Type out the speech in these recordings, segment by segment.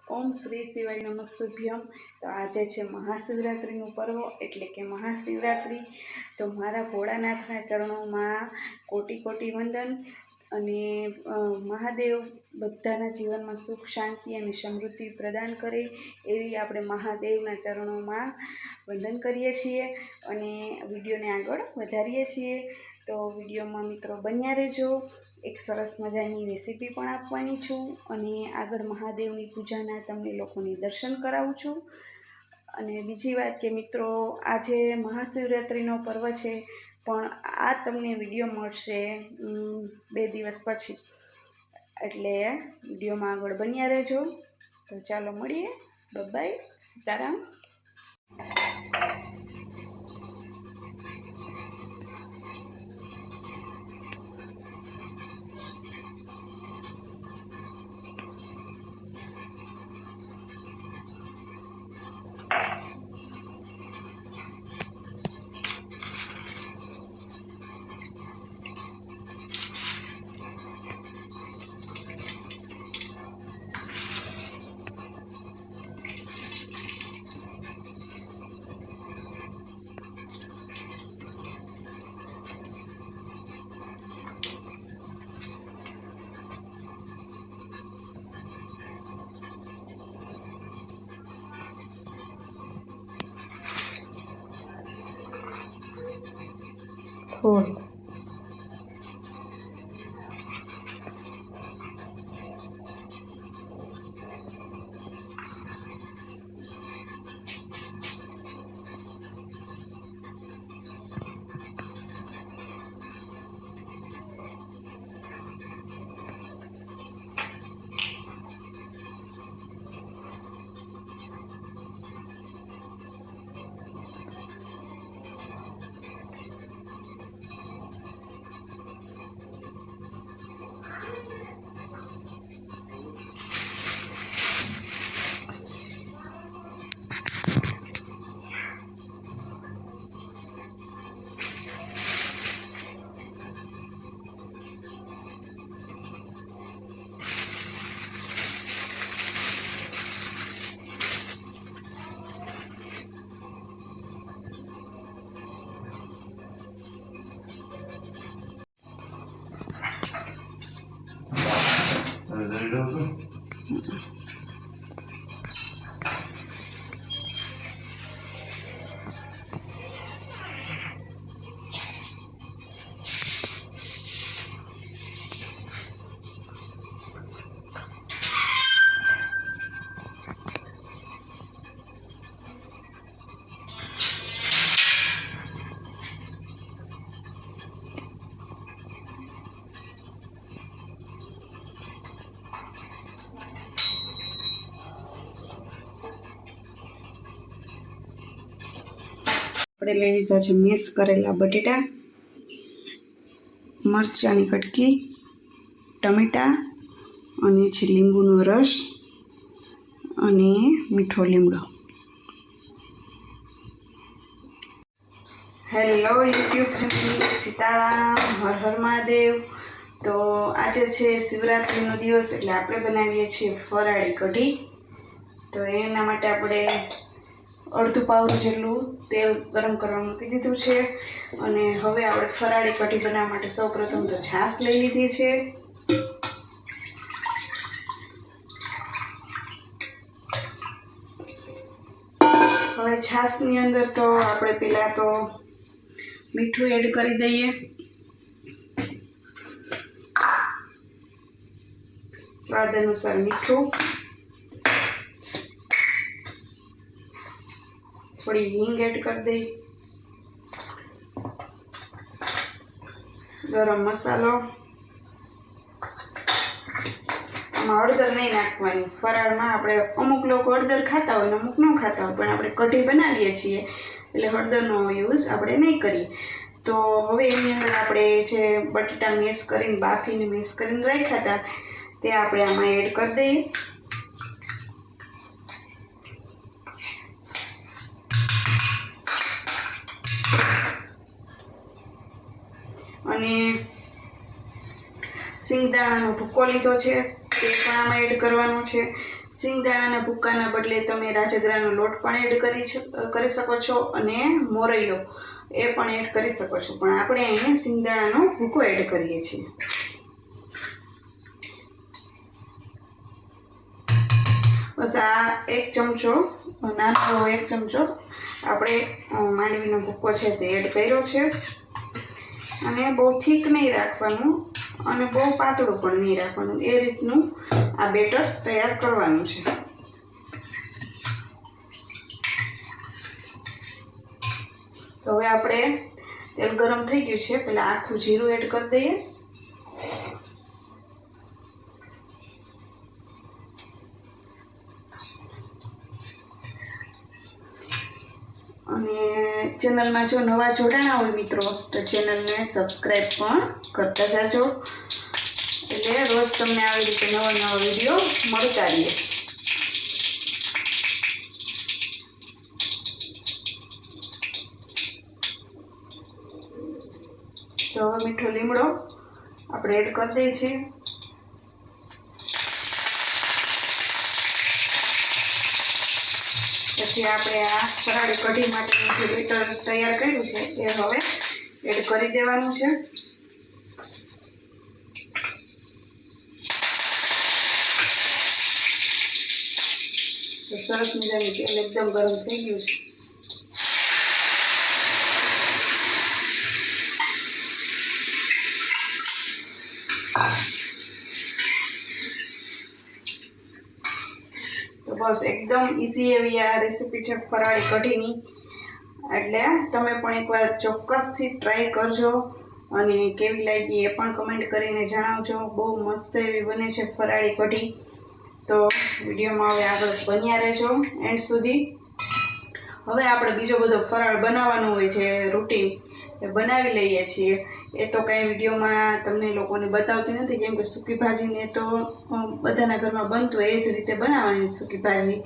ओम श्री शिवाय नमस्तुभ्यम। तो आज है महाशिवरात्रि पर्व एटले के महाशिवरात्रि। तो मारा भोळानाथना चरणों में कोटि कोटि वंदन अने महादेव बधाना जीवन में सुख शांति और समृद्धि प्रदान करे एवी आपणे महादेवना चरणों में वंदन करीए छीए अने विडियो ने आगळ वधारीए छीए। तो विडियो में मित्रों बन्या रहेजो। एक सरस मजानी रेसिपी पण आपवानी छूं अने आगळ महादेवनी पूजाना तमने लोकोने दर्शन करावुं छूं। अने बीजी वात के मित्रों आजे महाशिवरात्रिनो पर्व छे पण आ तमने विडियो मळशे 2 दिवस पछी, एटले विडियो में आगळ बन्या रहेजो। तो चालो मळीए। Bye bye, Sitaram. थोड़ा આપણે લઈ લીધા છે મેશ કરેલા બટેટા, મરચાંની કટકી, ટમેટા અને છે લીંબુનો રસ અને મીઠો લીમડો। Hello YouTube family, Sitaram, Har Har Mahadev. તો આજે છે શિવરાત્રિનો દિવસ એટલે આપણે બનાવીએ છીએ ફરાળી કઢી। તો એના માટે આપણે અડધું પાવરું જેટલું તેલ ગરમ કરવા મૂકી દીધું છે અને હવે આપણે ફરાળી કઢી બનાવવા માટે સૌપ્રથમ તો છાશ લઈ લીધી છે। હવે છાશની અંદર તો આપણે પહેલાં તો મીઠું એડ કરી દઈએ, સ્વાદ અનુસાર મીઠું, थोड़ी हींग ऐड कर दे, गरम मसालो। आमां हळदर नहीं नाखवानी। फराळ में आपणे अमुक लोग हळदर खाता होय ने अमुक न खाता होय, पण आपणे कढी बनावीए छीए એટલે હળદરનો યુઝ આપણે નહીં કરીએ। તો હવે એની અંદર આપણે જે બટેટા મેશ કરીને બાફીને મેશ કરીને રાખ્યા હતા તે આપણે આમાં એડ કરી દઈએ અને સિંગદાણાનો ભૂકો લીધો છે તે પણ આમાં એડ કરવાનો છે। સિંગદાણાના ભૂક્કાના બદલે તમે રાજગરાનો લોટ પણ એડ કરી શકો છો અને મોરૈયો એ પણ એડ કરી શકો છો, પણ આપણે અહીંયા સિંગદાણાનો ભૂકો એડ કરીએ છીએ. બસ આ 1 ચમચો નાનો 1 ચમચો આપણે માંડવીનો ભૂકો છે તે એડ કર્યો છે. અને બહુ થીક નહીં રાખવાનું અને બહુ પાતળું પણ નહીં રાખવાનું, એ રીતનું આ બેટર તૈયાર કરવાનું છે. તો હવે આપણે તેલ ગરમ થઈ ગયું છે, પહેલાં આખું જીરું એડ કરી દઈએ. અને ચેનલમાં જો નવા જોડાણા હોય મિત્રો તો ચેનલને સબસ્ક્રાઈબ પણ કરતા જાજો, એટલે રોજ તમને આવી રીતે નવા વિડીયો મળતા રહે. તો હવે મીઠો લીમડો આપણે એડ કરી દઈએ છીએ. પછી આપણે આ ફરાળી કઢી માટેનું જે બેટર તૈયાર કર્યું છે એ હવે એડ કરી દેવાનું છે. તો સરસ મજાની તેલ એકદમ ગરમ થઈ ગયું છે. તો બસ એકદમ ઇઝી એવી આ રેસીપી છે ફરાળી કઢીની, એટલે તમે પણ એકવાર ચોક્કસથી ટ્રાય કરજો અને કેવી લાગી એ પણ કમેન્ટ કરીને જણાવજો. બહુ મસ્ત એવી બને છે ફરાળી કઢી. તો વિડીયોમાં હવે આગળ બન્યા રહેજો એન્ડ સુધી. હવે આપણે બીજો બધો ફરાળ બનાવવાનો હોય છે રૂટીન, એ બનાવી લઈએ છીએ. એ તો કાંઈ વિડીયોમાં તમને લોકોને બતાવતી નથી, કેમ કે સૂકી ભાજીને તો બધાના ઘરમાં બનતું એ જ રીતે બનાવવાની સૂકી ભાજી,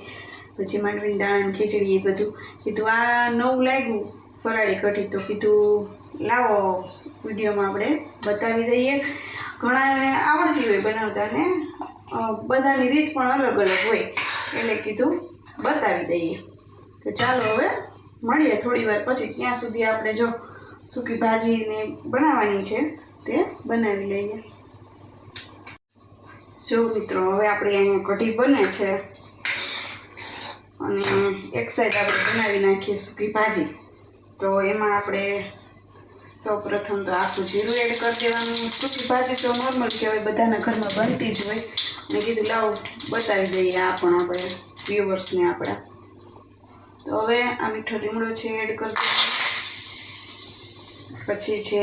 પછી માંડવીની દાણાની ખીચડી, એ બધું. કીધું આ નવું લાગ્યું ફરાળી કઢી, તો કીધું લાવો વિડીયોમાં આપણે બતાવી દઈએ. ઘણાને આવડતી હોય બનાવતા ને બધાની રીત પણ અલગ અલગ હોય, એટલે કીધું બતાવી દઈએ. તો ચાલો હવે મળીએ થોડી વાર પછી. ત્યાં સુધી આપણે જો સૂકી ભાજીને બનાવવાની છે તે બનાવી લઈએ. જો મિત્રો હવે આપણે અહીંયા કઢી બને છે અને એક સાઈડ આપણે બનાવી નાખીએ સૂકી ભાજી. તો એમાં આપણે સૌપ્રથમ તો આખું જીરું એડ કરી દેવાનું. સૂકી ભાજી તો નોર્મલ કહેવાય, બધાના ઘરમાં બનતી જ હોય, અને કીધું લાવો બતાવી દઈએ આ પણ આપણે વ્યુઅર્સને આપણા. તો હવે આ મીઠો લીમડો છે એડ કરી દઈએ. પછી છે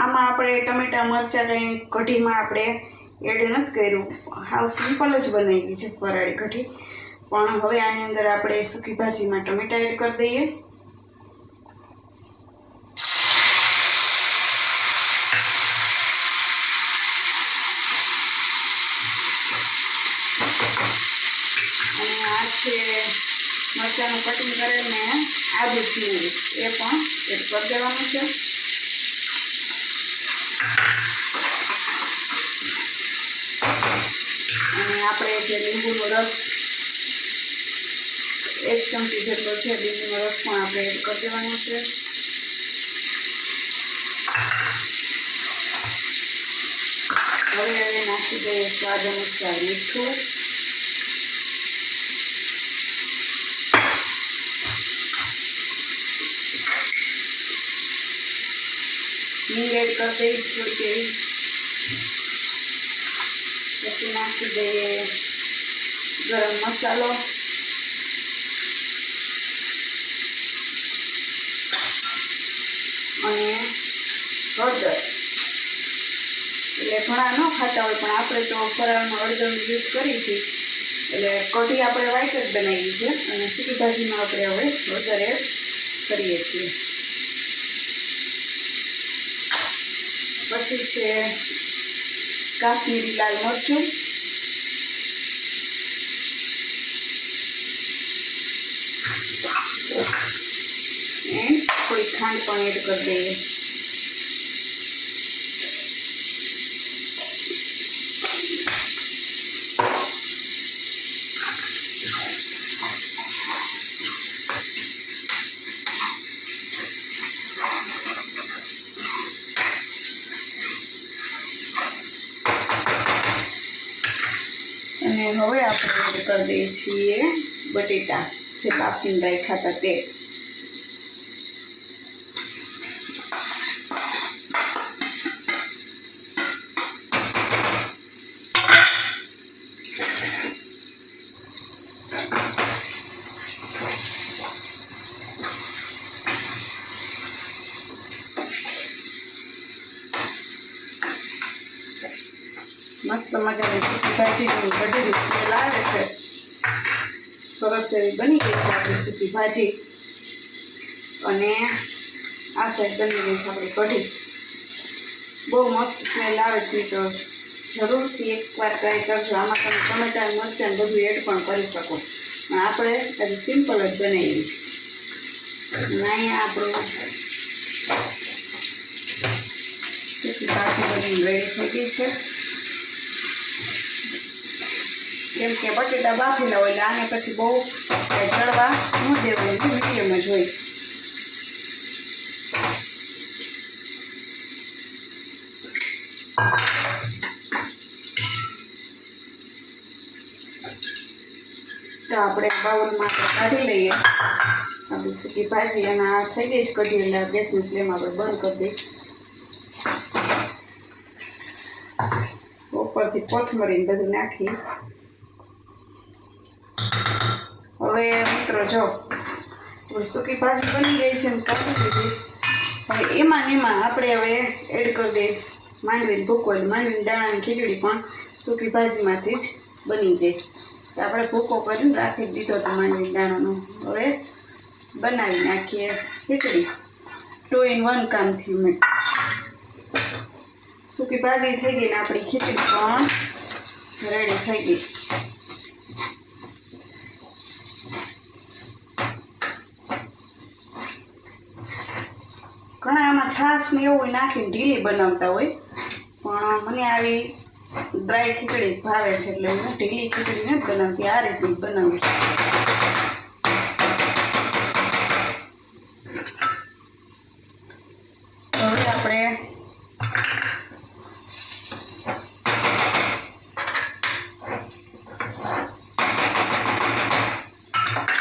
આમાં આપણે ટમેટા મરચાં કંઈ કઢીમાં આપણે એડ નથી કર્યું, હાવ સિમ્પલ જ બનાવી છે ફરાળી કઢી. પણ હવે આની અંદર આપણે સૂકી ભાજીમાં ટમેટા એડ કરી દઈએ. અને આ છે મરચાંનું કટિંગ કરીને આદુ છીણેલું, એ પણ એડ કરી દેવાનું છે. અને આપણે જે લીંબુનો રસ 1 ચમચી જેટલો છે, લીંબુનો રસ પણ આપણે એડ કરી દેવાનો છે. હવે નાખી દઈએ સ્વાદ અનુસાર મીઠું. હિંગ એડ કરી દઈશ થોડીક એવી. પછી નાખી દઈએ ગરમ મસાલો. અને હળદર. એટલે ઘણા ન ખાતા હોય, પણ આપણે તો ફરાળમાં હળદરનો યુઝ કરીએ છીએ, એટલે કઢી આપણે વ્હાઈટ જ બનાવી છે અને સૂકી ભાજીમાં આપણે હવે હળદર એડ કરીએ છીએ. પછી છે કાશ્મીરી લાલ મરચું. એન્ડ થોડી ખાંડ પણ એડ કરી દઈએ. હવે આપણે એડ કરી દઈએ છીએ બટેટા જે બાફીને રાખ્યા હતા તે. મસ્ત મજાની સૂકી ભાજીની ગઢેલી સ્મેલ આવે છે. સરસ એવી બની ગઈ છે આપણી સૂકી ભાજી. અને આ સાઈડ બની ગઈ છે આપણી કઢી. બહુ મસ્ત સ્મેલ આવે છે મિત્રો. જરૂરથી એકવાર ટ્રાય કરજો. આમાં તમે ટમેટા મરચાં બધું એડ પણ કરી શકો. આપણે આજે સિમ્પલ જ બનાવી છે. અહીંયા આપણે સૂકી ભાજી બની રેડી થઈ ગઈ છે. કેમ કે બટેટા બાફેલા હોય એટલે આને પછી બહુ ચડવા ન દેવાનું, મીડિયમ જ હોય. તો આપણે બાઉલમાં કાઢી લઈએ આપણી સૂકી ભાજી. અને આ થઈ ગઈ જ કઢી એટલે ગેસની ફ્લેમ આપણે બંધ કરી દઈએ. ઉપરથી કોથમરીને બધું નાખી. હવે મિત્રો જો સૂકી ભાજી બની ગઈ છે ને કાઢી લીધી છે. હવે એમાં ને એમાં આપણે હવે એડ કરી દઈએ માંડવીની ભૂકો. માંડવીની દાણાની ખીચડી પણ સૂકી ભાજીમાંથી જ બની જાય. તો આપણે ભૂકો કરીને રાખી દીધો તો માંડવીની દાણાનો. હવે બનાવી નાખીએ ખીચડી. 2 in 1 કામ થયું. મેં સૂકી ભાજી થઈ ગઈ ને આપણી ખીચડી પણ રેડી થઈ ગઈ. ઘણા આમાં છાશ ને એવું નાખીને ઢીલી બનાવતા હોય, પણ મને આવી ડ્રાય ખીચડી જ ભાવે છે એટલે હું ઢીલી ખીચડી નથી બનાવતી, આ રીતની બનાવું છું. હવે આપણે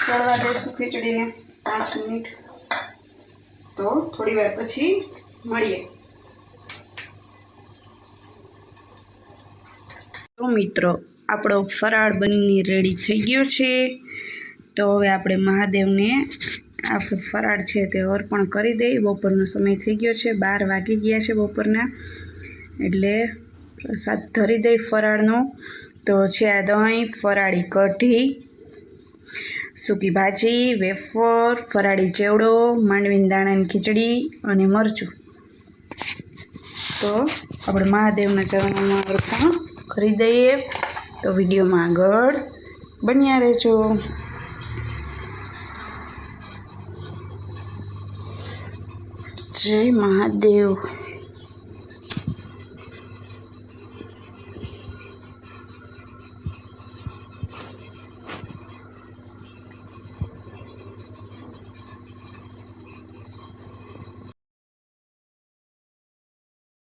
ચડવા દઈશું ખીચડીને 5 મિનિટ. તો થોડી વાર પછી મળીએ. તો મિત્રો આપણો ફરાળ બનીને રેડી થઈ ગયો છે. તો હવે આપણે મહાદેવને આ ફરાળ છે તે અર્પણ કરી દઈએ. બપોરનો સમય થઈ ગયો છે, 12 વાગી ગયા છે બપોરના, એટલે પ્રસાદ ધરી દઈ ફરાળનો. તો છે આ દહીં, ફરાળી કઢી, સૂકી ભાજી, વેફર, ફરાળી ચેવડો, માંડવીની દાણાની ખીચડી અને મરચું. તો આપણે મહાદેવના ચરણોમાં અર્પણ કરી દઈએ. તો વિડીયોમાં આગળ બન્યા રહેજો. જય મહાદેવ.